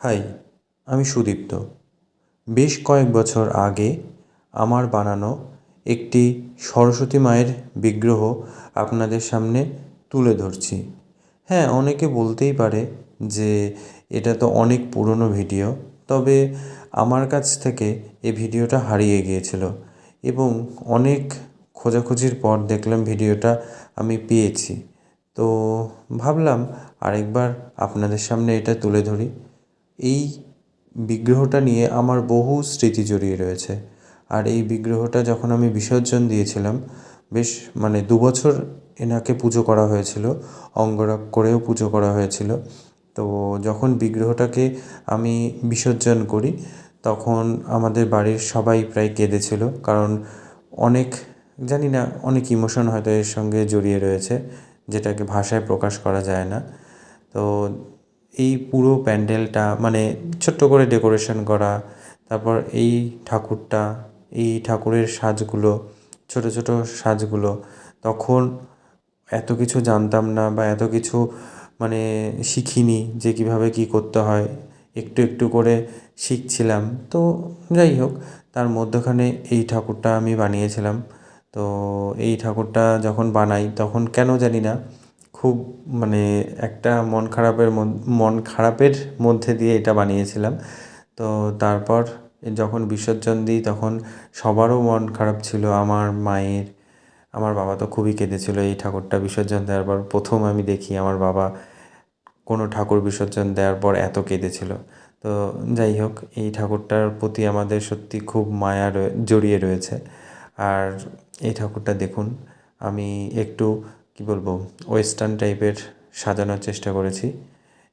High, আমি সুদীপ্ত। বেশ কয়েক বছর আগে আমার বানানো একটি সরস্বতী মায়ের বিগ্রহ আপনাদের সামনে তুলে ধরছি। হ্যাঁ, অনেকে বলতেই পারে যে এটা তো অনেক পুরনো ভিডিও, তবে আমার কাছ থেকে এই ভিডিওটা হারিয়ে গিয়েছিল এবং অনেক খোঁজাখুঁজির পর দেখলাম ভিডিওটা আমি পেয়েছি। তো ভাবলাম আরেকবার আপনাদের সামনে এটা তুলে ধরি। এই বিগ্রহটা নিয়ে আমার বহু স্মৃতি জড়িয়ে রয়েছে। আর এই বিগ্রহটা যখন আমি বিসর্জন দিয়েছিলাম, বেশ ২ বছর এনাকে পুজো করা হয়েছিল, অঙ্গরাগ করেও পুজো করা হয়েছিল। তো যখন বিগ্রহটাকে আমি বিসর্জন করি, তখন আমাদের বাড়ির সবাই প্রায় কেঁদেছিল, কারণ অনেক, জানি না, অনেক ইমোশন হয়তো এর সঙ্গে জড়িয়ে রয়েছে, যেটাকে ভাষায় প্রকাশ করা যায় না। তো এই পুরো প্যান্ডেলটা ছোট্ট করে ডেকোরেশন করা, তারপর এই ঠাকুরটা, এই ঠাকুরের সাজগুলো, ছোট ছোট সাজগুলো, তখন এত কিছু জানতাম না বা এত কিছু শিখিনি যে কীভাবে কী করতে হয়। একটু একটু করে শিখছিলাম। তো যাই হোক, তার মধ্যখানে এই ঠাকুরটা আমি বানিয়েছিলাম। তো এই ঠাকুরটা যখন বানাই, তখন কেন জানি না খুব একটা মন খারাপের মধ্যে দিয়ে এটা বানিয়েছিলাম। তো তারপর যখন বিসর্জন দিই, তখন সবারও মন খারাপ ছিল। আমার মায়ের, আমার বাবা তো খুবই কেঁদেছিল এই ঠাকুরটা বিসর্জন দেওয়ার পর। প্রথম আমি দেখি আমার বাবা কোনো ঠাকুর বিসর্জন দেওয়ার পর এত কেঁদেছিল। তো যাই হোক, এই ঠাকুরটার প্রতি আমাদের সত্যি খুব মায়া জড়িয়ে রয়েছে। আর এই ঠাকুরটা দেখুন, আমি একটু কী বলবো, ওয়েস্টার্ন টাইপের সাজানোর চেষ্টা করেছি।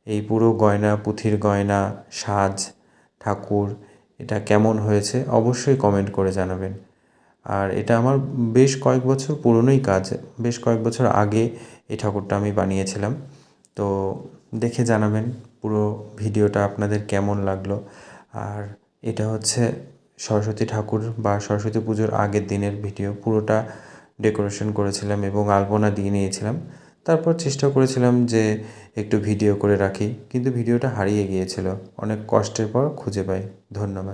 এই পুরো গয়না, পুঁথির গয়না, সাজ, ঠাকুর, এটা কেমন হয়েছে অবশ্যই কমেন্ট করে জানাবেন। আর এটা আমার বেশ কয়েক বছর পুরনোই কাজ। বেশ কয়েক বছর আগে এই ঠাকুরটা আমি বানিয়েছিলাম। তো দেখে জানাবেন পুরো ভিডিওটা আপনাদের কেমন লাগলো। আর এটা হচ্ছে সরস্বতী ঠাকুর বা সরস্বতী পুজোর আগের দিনের ভিডিও। পুরোটা ডেকোরেশন করেছিলাম এবং আলপনা দিয়ে নিয়েছিলাম। তারপর চেষ্টা করেছিলাম যে একটু ভিডিও করে রাখি, কিন্তু ভিডিওটা হারিয়ে গিয়েছিল। অনেক কষ্টের পর খুঁজে পাই। ধন্যবাদ।